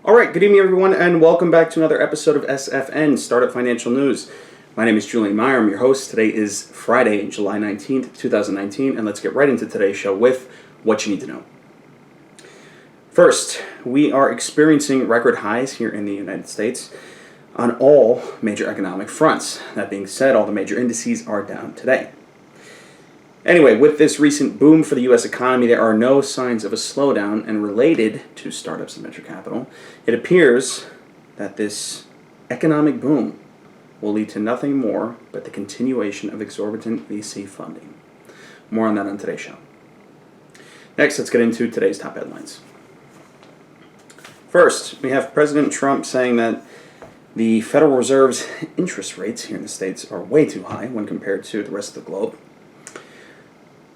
All right, good evening, everyone, and welcome back to another episode of SFN, Startup Financial News. My name is Julien Meyer. I'm your host. Today is Friday, July 19th, 2019, and let's get right into today's show with what you need to know. First, we are experiencing record highs here in the United States on all major economic fronts. That being said, all the major indices are down today. Anyway, with this recent boom for the U.S. economy, there are no signs of a slowdown, and related to startups and venture capital, it appears that this economic boom will lead to nothing more but the continuation of exorbitant VC funding. More on that on today's show. Next, let's get into today's top headlines. First, we have President Trump saying that the Federal Reserve's interest rates here in the States are way too high when compared to the rest of the globe.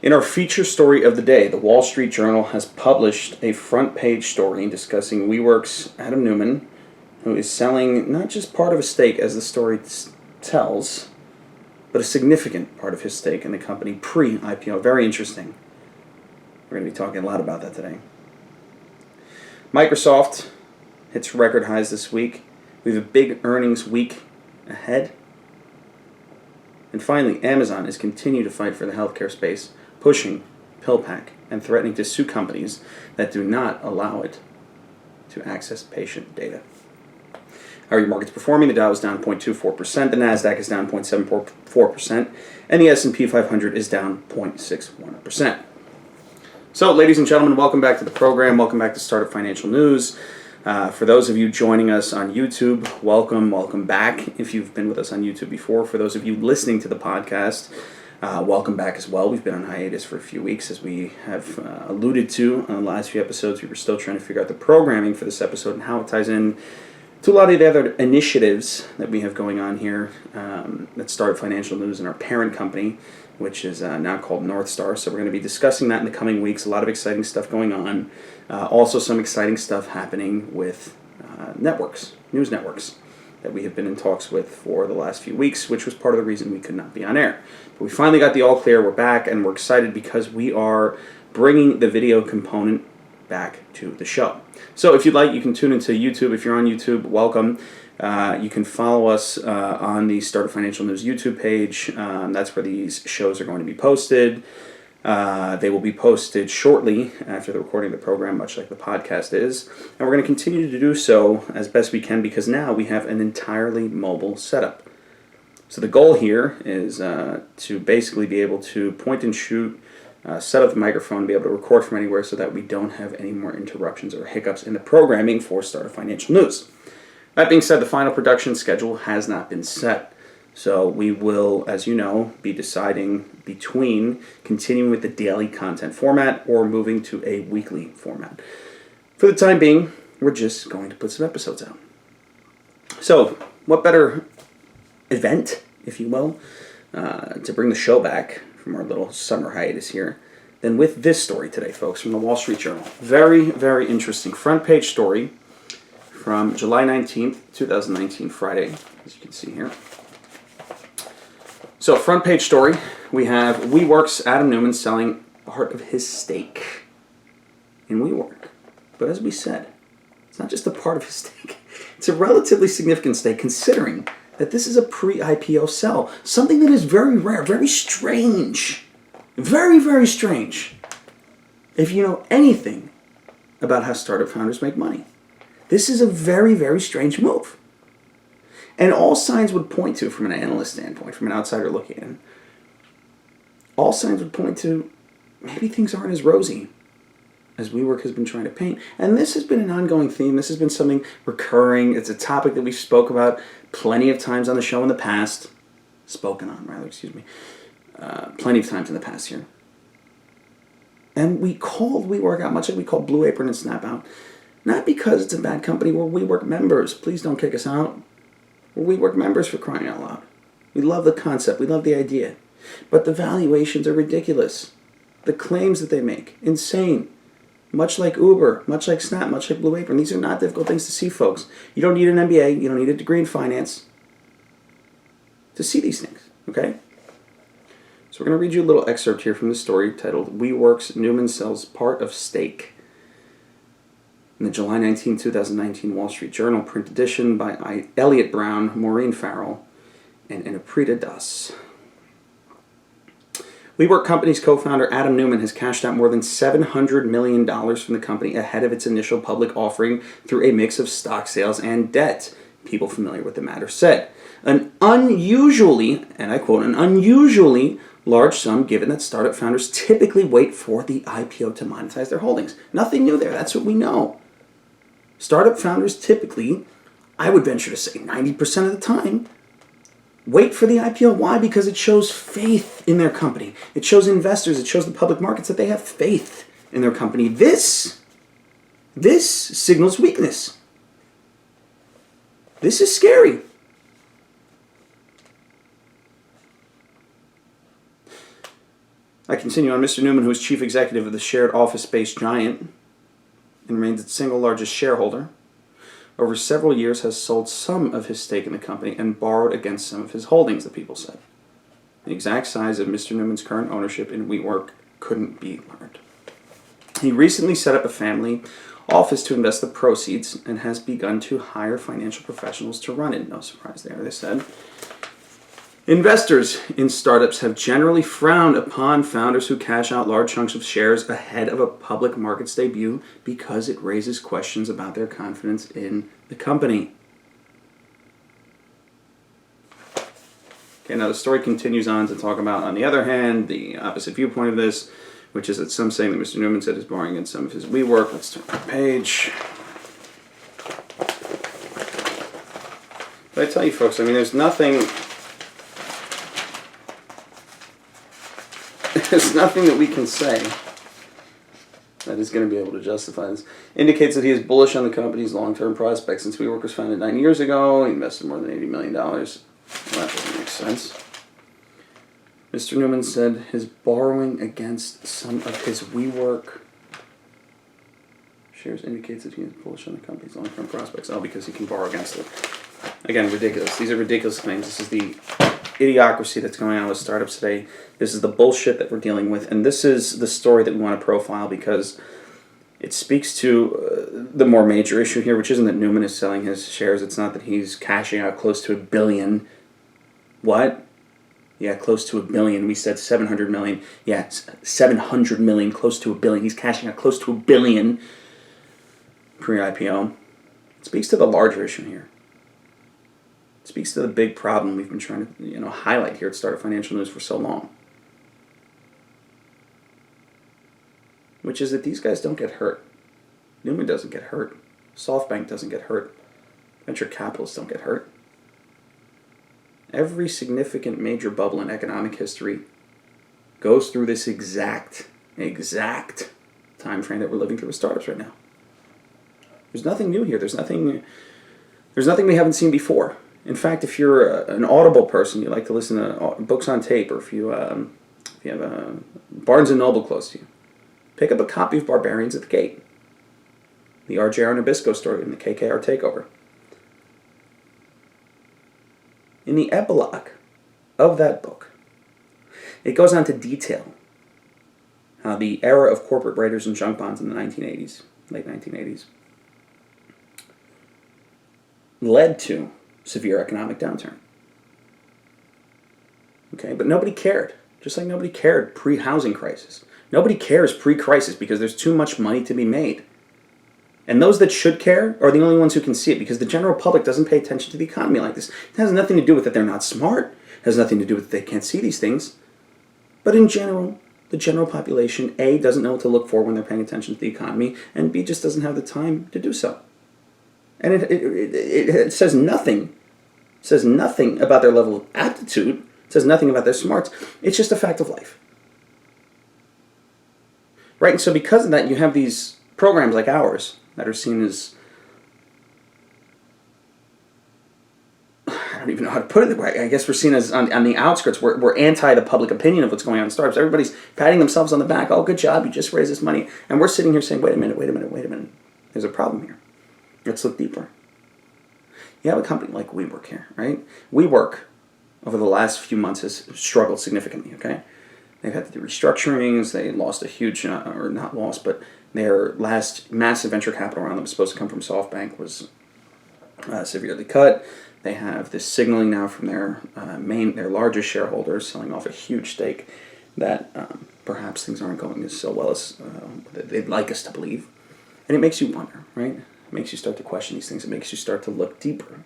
In our feature story of the day, the Wall Street Journal has published a front-page story discussing WeWork's Adam Neumann, who is selling not just part of a stake, as the story tells, but a significant part of his stake in the company pre-IPO. Very interesting. We're going to be talking a lot about that today. Microsoft hits record highs this week. We have a big earnings week ahead. And finally, Amazon is continuing to fight for the healthcare space, pushing PillPack and threatening to sue companies that do not allow it to access patient data. How are your markets performing? The Dow is down 0.24%, the Nasdaq is down 0.74%, and the S&P 500 is down 0.61%. So, ladies and gentlemen, welcome back to the program. Welcome back to Startup Financial News. For those of you joining us on YouTube, welcome back. If you've been with us on YouTube before, for those of you listening to the podcast, welcome back as well. We've been on hiatus for a few weeks, as we have alluded to on the last few episodes. We were still trying to figure out the programming for this episode and how it ties in to a lot of the other initiatives that we have going on here that Startup Financial News and our parent company, which is now called North Star. So we're going to be discussing that in the coming weeks. A lot of exciting stuff going on. Also some exciting stuff happening with networks, news networks, that we have been in talks with for the last few weeks, which was part of the reason we could not be on air. But we finally got the all clear. We're back, and we're excited because we are bringing the video component back to the show. So if you'd like, you can tune into YouTube. If you're on YouTube, welcome. You can follow us on the Startup Financial News YouTube page. That's where these shows are going to be posted. They will be posted shortly after the recording of the program, much like the podcast is. And we're going to continue to do so as best we can because now we have an entirely mobile setup. So the goal here is to basically be able to point and shoot, set up the microphone, and be able to record from anywhere so that we don't have any more interruptions or hiccups in the programming for Startup Financial News. That being said, the final production schedule has not been set. So we will, as you know, be deciding between continuing with the daily content format or moving to a weekly format. For the time being, we're just going to put some episodes out. So what better event, if you will, to bring the show back from our little summer hiatus here than with this story today, folks, from the Wall Street Journal. Very, very interesting front page story from July 19th, 2019, Friday, as you can see here. So, front page story, we have WeWork's Adam Neumann selling part of his stake in WeWork. But as we said, it's not just a part of his stake. It's a relatively significant stake, considering that this is a pre-IPO sell. Something that is very rare, very strange. Very, very strange. If you know anything about how startup founders make money. This is a very, very strange move. And all signs would point to, from an analyst standpoint, from an outsider looking in, all signs would point to maybe things aren't as rosy as WeWork has been trying to paint. And this has been an ongoing theme. This has been something recurring. It's a topic that we spoke about plenty of times on the show in the past. Plenty of times in the past here. And we called WeWork out, much like we called Blue Apron and Snap out. Not because it's a bad company. We're WeWork members. Please don't kick us out. We're WeWork members, for crying out loud. We love the concept. We love the idea. But the valuations are ridiculous. The claims that they make, insane. Much like Uber, much like Snap, much like Blue Apron. These are not difficult things to see, folks. You don't need an MBA. You don't need a degree in finance to see these things, okay? So we're going to read you a little excerpt here from the story titled WeWork's Neumann Sells Part of Stake. in the July 19, 2019 Wall Street Journal print edition by Elliot Brown, Maureen Farrell, and Inaprita Das. WeWork Company's co-founder Adam Neumann has cashed out more than $700 million from the company ahead of its initial public offering through a mix of stock sales and debt, people familiar with the matter said. An unusually, and I quote, an unusually large sum given that startup founders typically wait for the IPO to monetize their holdings. Nothing new there, that's what we know. Startup founders typically, I would venture to say 90% of the time, wait for the IPO. Why? Because it shows faith in their company. It shows investors, it shows the public markets that they have faith in their company. This signals weakness. This is scary. I continue on. Mr. Neumann, who is chief executive of the shared office-based giant and remains its single largest shareholder, over several years has sold some of his stake in the company and borrowed against some of his holdings, the people said. The exact size of Mr. Neumann's current ownership in WeWork couldn't be learned. He recently set up a family office to invest the proceeds and has begun to hire financial professionals to run it. No surprise there, they said. Investors in startups have generally frowned upon founders who cash out large chunks of shares ahead of a public markets debut because it raises questions about their confidence in the company. Okay, now the story continues on to talk about, on the other hand, the opposite viewpoint of this, which is that some saying that Mr. Neumann said is borrowing against some of his WeWork. Let's turn the page. But I tell you folks, I mean, there's nothing that we can say that is going to be able to justify this. Indicates that he is bullish on the company's long-term prospects. Since WeWork was founded 9 years ago, he invested more than $80 million. Well, that doesn't make sense. Mr. Neumann said his borrowing against some of his WeWork shares indicates that he is bullish on the company's long-term prospects. Oh, because he can borrow against it. Again, ridiculous. These are ridiculous claims. This is the idiocracy that's going on with startups today. This is the bullshit that we're dealing with, and this is the story that we want to profile because it speaks to the more major issue here, which isn't that Neumann is selling his shares. It's not that he's cashing out close to $1 billion. What? Yeah, close to $1 billion. We said 700 million. Yeah, it's 700 million, close to $1 billion. He's cashing out close to $1 billion pre-IPO. It speaks to the larger issue here. Speaks to the big problem we've been trying to highlight here at Startup Financial News for so long, which is that these guys don't get hurt. Neumann doesn't get hurt. SoftBank doesn't get hurt. Venture capitalists don't get hurt. Every significant major bubble in economic history goes through this exact time frame that we're living through with startups right now. There's nothing new here. There's nothing we haven't seen before. In fact, if you're an Audible person, you like to listen to books on tape, or if you have a Barnes & Noble close to you, pick up a copy of Barbarians at the Gate, the R.J.R. Nabisco story in the KKR takeover. In the epilogue of that book, it goes on to detail how the era of corporate writers and junk bonds in the 1980s, late 1980s, led to severe economic downturn. Okay, but nobody cared. Just like nobody cared pre-housing crisis. Nobody cares pre-crisis because there's too much money to be made. And those that should care are the only ones who can see it, because the general public doesn't pay attention to the economy like this. It has nothing to do with that they're not smart. It has nothing to do with that they can't see these things. But in general, the general population, A, doesn't know what to look for when they're paying attention to the economy, and B, just doesn't have the time to do so. And it says nothing. It says nothing about their level of aptitude. It says nothing about their smarts. It's just a fact of life. Right? And so because of that, you have these programs like ours that are seen as, I don't even know how to put it. I guess we're seen as on the outskirts. We're anti the public opinion of what's going on in startups. Everybody's patting themselves on the back. Oh, good job. You just raised this money. And we're sitting here saying, wait a minute. There's a problem here. Let's look deeper. You have a company like WeWork here, right? WeWork, over the last few months, has struggled significantly, okay? They've had to do restructurings. They lost a huge, or not lost, but Their last massive venture capital round that was supposed to come from SoftBank was severely cut. They have this signaling now from their largest shareholders selling off a huge stake that perhaps things aren't going so well as they'd like us to believe. And it makes you wonder, right? It makes you start to question these things. It makes you start to look deeper.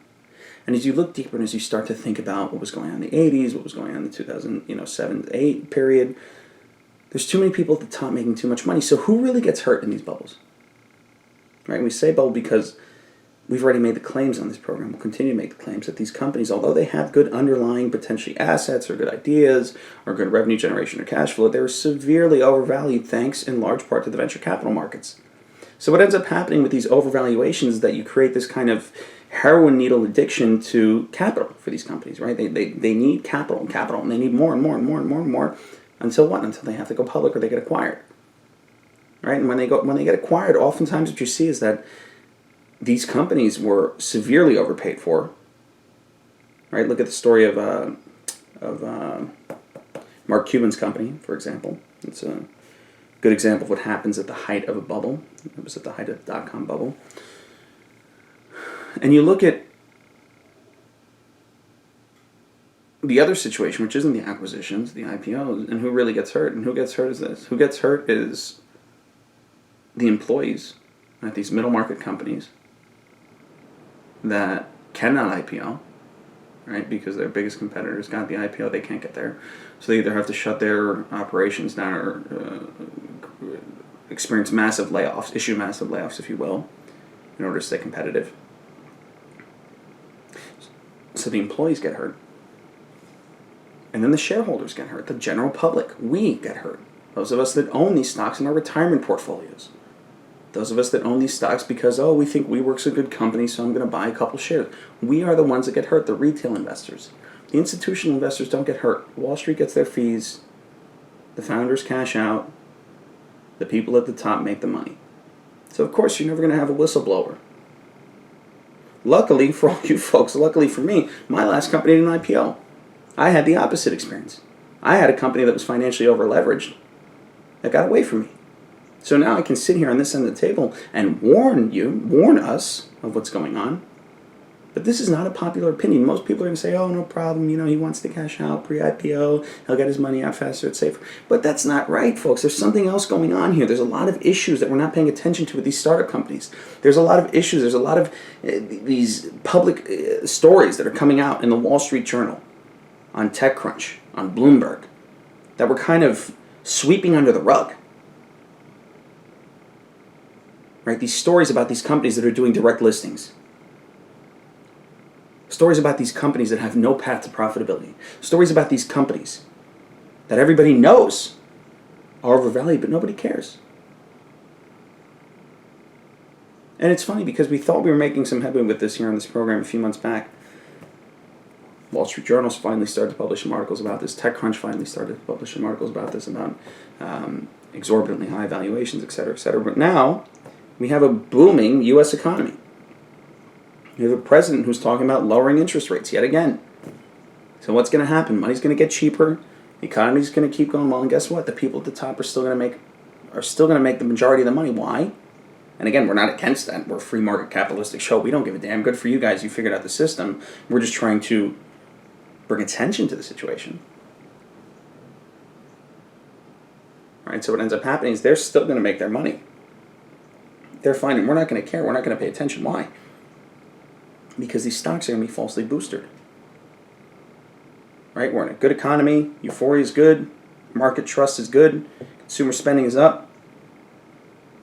And as you look deeper and as you start to think about what was going on in the 80s, what was going on in the 2007 to 8 period, there's too many people at the top making too much money. So who really gets hurt in these bubbles? Right? And we say bubble because we've already made the claims on this program. We'll continue to make the claims that these companies, although they have good underlying potentially assets or good ideas or good revenue generation or cash flow, they're severely overvalued thanks in large part to the venture capital markets. So what ends up happening with these overvaluations is that you create this kind of heroin needle addiction to capital for these companies, right? They need capital, and they need more and more and more and more and more until what? Until they have to go public or they get acquired, right? And when they get acquired, oftentimes what you see is that these companies were severely overpaid for, right? Look at the story of Mark Cuban's company, for example. It's a good example of what happens at the height of a bubble. It was at the height of the dot-com bubble. And you look at the other situation, which isn't the acquisitions, the IPOs, and who really gets hurt. And who gets hurt is this. Who gets hurt is the employees at these middle market companies that cannot IPO, right? Because their biggest competitors got the IPO, they can't get there. So they either have to shut their operations down or experience massive layoffs, issue massive layoffs, if you will, in order to stay competitive. So the employees get hurt. And then the shareholders get hurt. The general public, we get hurt. Those of us that own these stocks in our retirement portfolios. Those of us that own these stocks because, we think WeWork's a good company, so I'm going to buy a couple shares. We are the ones that get hurt, the retail investors. The institutional investors don't get hurt. Wall Street gets their fees. The founders cash out. The people at the top make the money. So, of course, you're never going to have a whistleblower. Luckily for all you folks, luckily for me, my last company didn't IPO. I had the opposite experience. I had a company that was financially over-leveraged that got away from me. So now I can sit here on this end of the table and warn us of what's going on. But this is not a popular opinion. Most people are going to say, no problem, he wants to cash out, pre-IPO, he'll get his money out faster, it's safer. But that's not right, folks. There's something else going on here. There's a lot of issues that we're not paying attention to with these startup companies. There's a lot of issues. There's a lot of these public stories that are coming out in the Wall Street Journal, on TechCrunch, on Bloomberg, that we're kind of sweeping under the rug. Right? These stories about these companies that are doing direct listings. Stories about these companies that have no path to profitability. Stories about these companies that everybody knows are overvalued, but nobody cares. And it's funny because we thought we were making some headway with this here on this program a few months back. Wall Street Journals finally started to publish some articles about this. TechCrunch finally started to publish some articles about this, about exorbitantly high valuations, et cetera, et cetera. But now we have a booming U.S. economy. We have a president who's talking about lowering interest rates yet again. So what's going to happen? Money's going to get cheaper. The economy's going to keep going well. And guess what? The people at the top are still going to make the majority of the money. Why? And again, we're not against that. We're a free market capitalistic show. We don't give a damn. Good for you guys. You figured out the system. We're just trying to bring attention to the situation. Right? So what ends up happening is they're still going to make their money. They're fine, and we're not going to care. We're not going to pay attention. Why? Because these stocks are going to be falsely boosted. Right? We're in a good economy. Euphoria is good. Market trust is good. Consumer spending is up.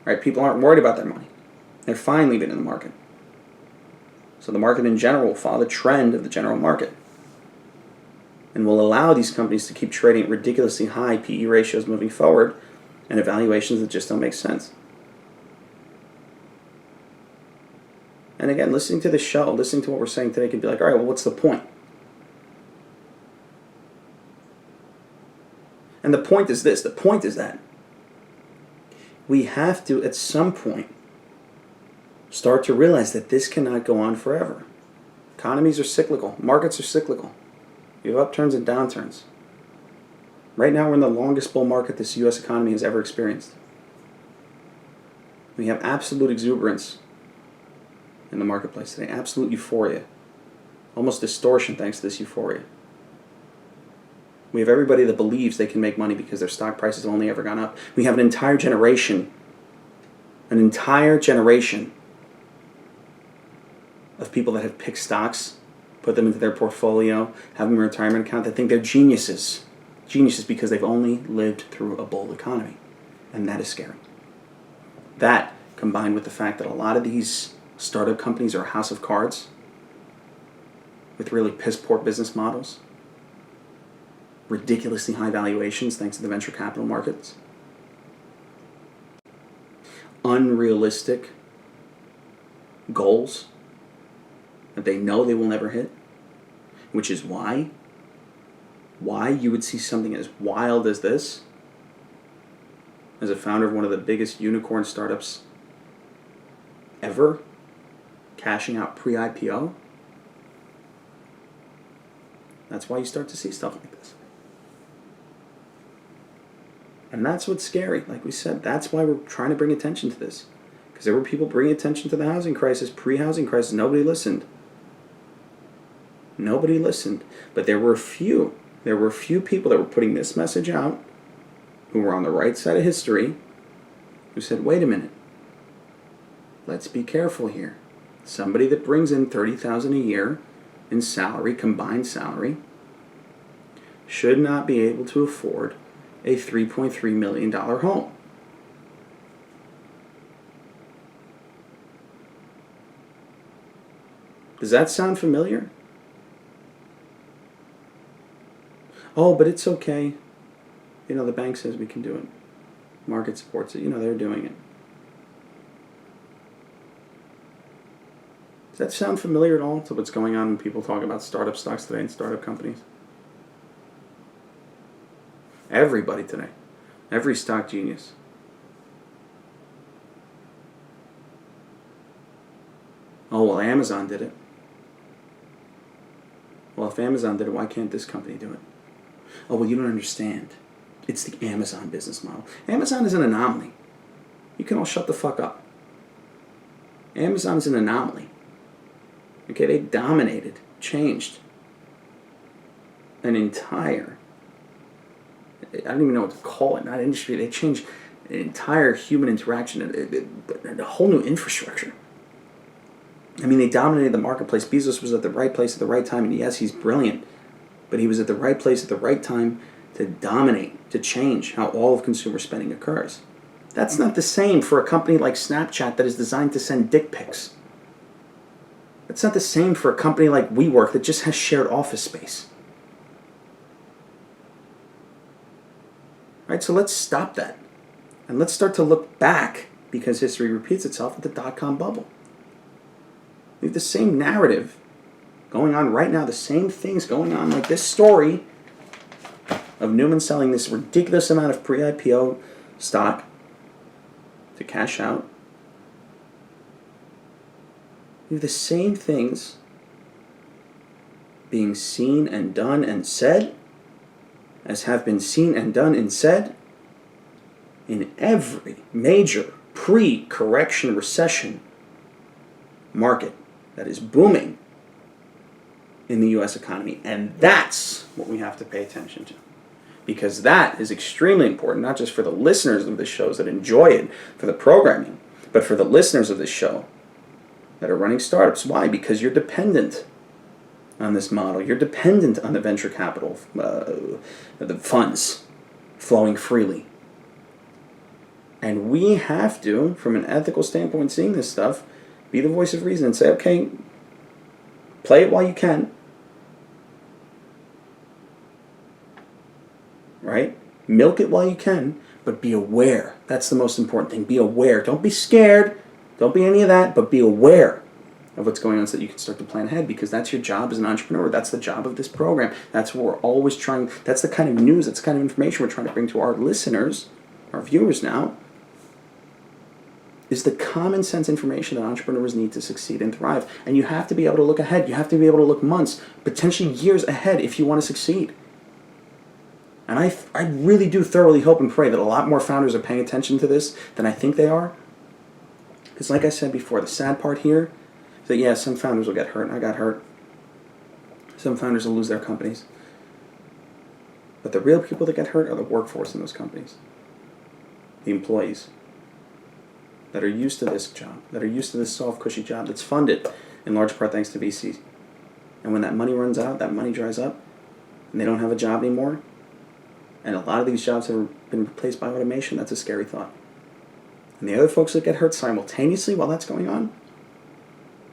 Right? People aren't worried about their money. They're fine leaving it in the market. So the market in general will follow the trend of the general market. And will allow these companies to keep trading at ridiculously high PE ratios moving forward and evaluations that just don't make sense. And again, listening to the show, listening to what we're saying today can be like, all right, well, what's the point? And the point is this. The point is that we have to, at some point, start to realize that this cannot go on forever. Economies are cyclical. Markets are cyclical. You have upturns and downturns. Right now, we're in the longest bull market this U.S. economy has ever experienced. We have absolute exuberance in the marketplace today, absolute euphoria, almost distortion thanks to this euphoria. We have everybody that believes they can make money because their stock prices have only ever gone up. We have an entire generation of people that have picked stocks, put them into their portfolio, have them in a retirement account, that think they're geniuses. Geniuses because they've only lived through a bull economy. And that is scary. That, combined with the fact that a lot of these startup companies are a house of cards with really piss-poor business models, ridiculously high valuations thanks to the venture capital markets, unrealistic goals that they know they will never hit, which is why you would see something as wild as this as a founder of one of the biggest unicorn startups ever cashing out pre-IPO. That's why you start to see stuff like this. And that's what's scary. Like we said, that's why we're trying to bring attention to this. Because there were people bringing attention to the housing crisis, pre-housing crisis. Nobody listened. Nobody listened. But there were a few people that were putting this message out who were on the right side of history who said, wait a minute. Let's be careful here. Somebody that brings in $30,000 a year in salary, combined salary, should not be able to afford a $3.3 million home. Does that sound familiar? Oh, but it's okay. You know, the bank says we can do it. Market supports it. You know, they're doing it. Does that sound familiar at all to what's going on when people talk about startup stocks today and startup companies? Everybody today. Every stock genius. Oh, well, Amazon did it. Well, if Amazon did it, why can't this company do it? Oh, well, you don't understand. It's the Amazon business model. Amazon is an anomaly. You can all shut the fuck up. Amazon is an anomaly. Okay, they dominated, changed an entire, I don't even know what to call it, not industry, they changed an entire human interaction, a whole new infrastructure. I mean, they dominated the marketplace. Bezos was at the right place at the right time, and yes, he's brilliant, but he was at the right place at the right time to dominate, to change how all of consumer spending occurs. That's not the same for a company like Snapchat that is designed to send dick pics. That's not the same for a company like WeWork that just has shared office space. Right, so let's stop that. And let's start to look back, because history repeats itself, at the dot-com bubble. We have the same narrative going on right now, the same things going on, like this story of Neumann selling this ridiculous amount of pre-IPO stock to cash out. We have the same things being seen and done and said as have been seen and done and said in every major pre-correction recession market that is booming in the U.S. economy. And that's what we have to pay attention to. Because that is extremely important, not just for the listeners of this show that enjoy it, for the programming, but for the listeners of this show that are running startups. Why? Because you're dependent on this model. You're dependent on the venture capital, the funds flowing freely. And we have to, from an ethical standpoint, seeing this stuff, be the voice of reason and say, okay, play it while you can. Right? Milk it while you can, but be aware. That's the most important thing. Be aware. Don't be scared. Don't be any of that, but be aware of what's going on so that you can start to plan ahead, because that's your job as an entrepreneur. That's the job of this program. That's what we're always trying. That's the kind of news, that's the kind of information we're trying to bring to our listeners, our viewers now, is the common sense information that entrepreneurs need to succeed and thrive. And you have to be able to look ahead. You have to be able to look months, potentially years ahead if you want to succeed. And I really do thoroughly hope and pray that a lot more founders are paying attention to this than I think they are. Because like I said before, the sad part here is that, yeah, some founders will get hurt. I got hurt. Some founders will lose their companies. But the real people that get hurt are the workforce in those companies. The employees that are used to this job, that are used to this soft, cushy job that's funded in large part thanks to VCs. And when that money runs out, that money dries up, and they don't have a job anymore, and a lot of these jobs have been replaced by automation, that's a scary thought. And the other folks that get hurt simultaneously while that's going on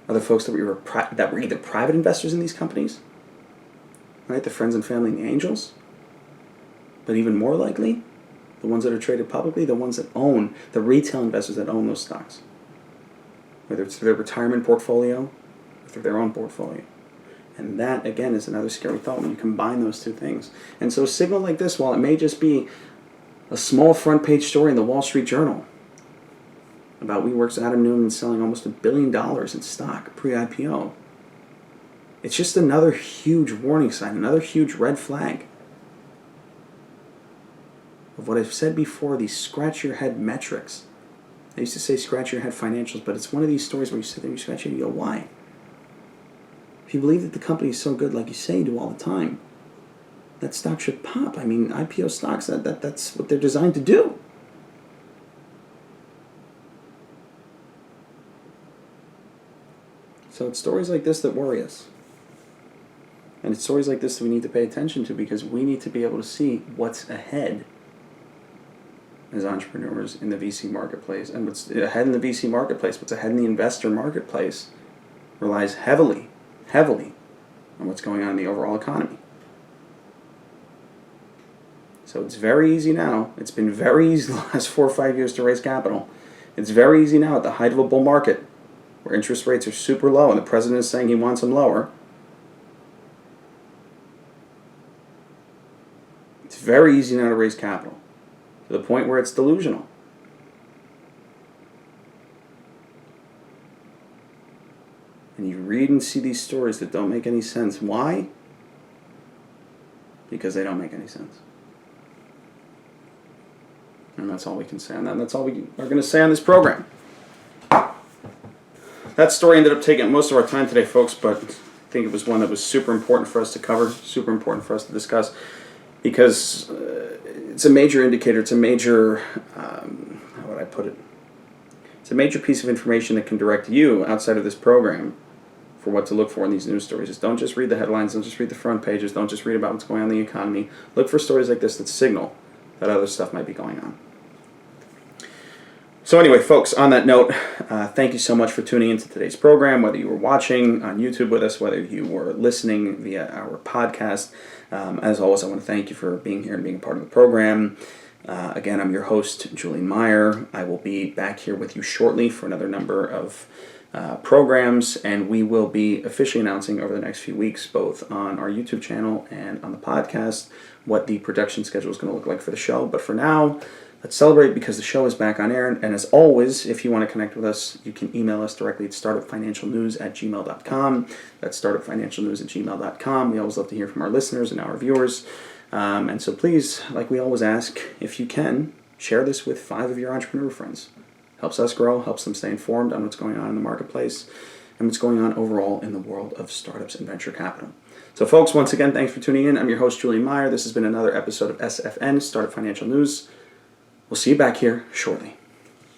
are the folks that were either private investors in these companies, right? The friends and family and the angels. But even more likely, the ones that are traded publicly, the ones that own, the retail investors that own those stocks. Whether it's through their retirement portfolio or through their own portfolio. And that, again, is another scary thought when you combine those two things. And so a signal like this, while it may just be a small front page story in the Wall Street Journal about WeWork's Adam Neumann selling almost $1 billion in stock pre-IPO, it's just another huge warning sign, another huge red flag of what I've said before, these scratch-your-head metrics. I used to say scratch-your-head financials, but it's one of these stories where you sit there and you scratch your head and you go, why? If you believe that the company is so good, like you say you do all the time, that stock should pop. I mean, IPO stocks, that's what they're designed to do. So it's stories like this that worry us. And it's stories like this that we need to pay attention to because we need to be able to see what's ahead as entrepreneurs in the VC marketplace. And what's ahead in the VC marketplace, what's ahead in the investor marketplace relies heavily on what's going on in the overall economy. So it's very easy now. It's been very easy the last 4 or 5 years to raise capital. It's very easy now at the height of a bull market where interest rates are super low and the president is saying he wants them lower. It's very easy now to raise capital to the point where it's delusional. And you read and see these stories that don't make any sense. Why? Because they don't make any sense. And that's all we can say on that. And that's all we are going to say on this program. That story ended up taking most of our time today, folks, but I think it was one that was super important for us to cover, super important for us to discuss, because it's a major indicator, it's a major, how would I put it? It's a major piece of information that can direct you outside of this program for what to look for in these news stories. Just don't just read the headlines, don't just read the front pages, don't just read about what's going on in the economy. Look for stories like this that signal that other stuff might be going on. So anyway, folks, on that note, thank you so much for tuning into today's program, whether you were watching on YouTube with us, whether you were listening via our podcast. As always, I want to thank you for being here and being a part of the program. Again, I'm your host, Julien Meyer. I will be back here with you shortly for another number of programs, and we will be officially announcing over the next few weeks, both on our YouTube channel and on the podcast, what the production schedule is going to look like for the show. But for now, let's celebrate because the show is back on air. And as always, if you want to connect with us, you can email us directly at startupfinancialnews@gmail.com. That's startupfinancialnews@gmail.com. We always love to hear from our listeners and our viewers. And so please, like we always ask, if you can, share this with 5 of your entrepreneur friends. Helps us grow, helps them stay informed on what's going on in the marketplace and what's going on overall in the world of startups and venture capital. So folks, once again, thanks for tuning in. I'm your host, Julien Meyer. This has been another episode of SFN, Startup Financial News. We'll see you back here shortly.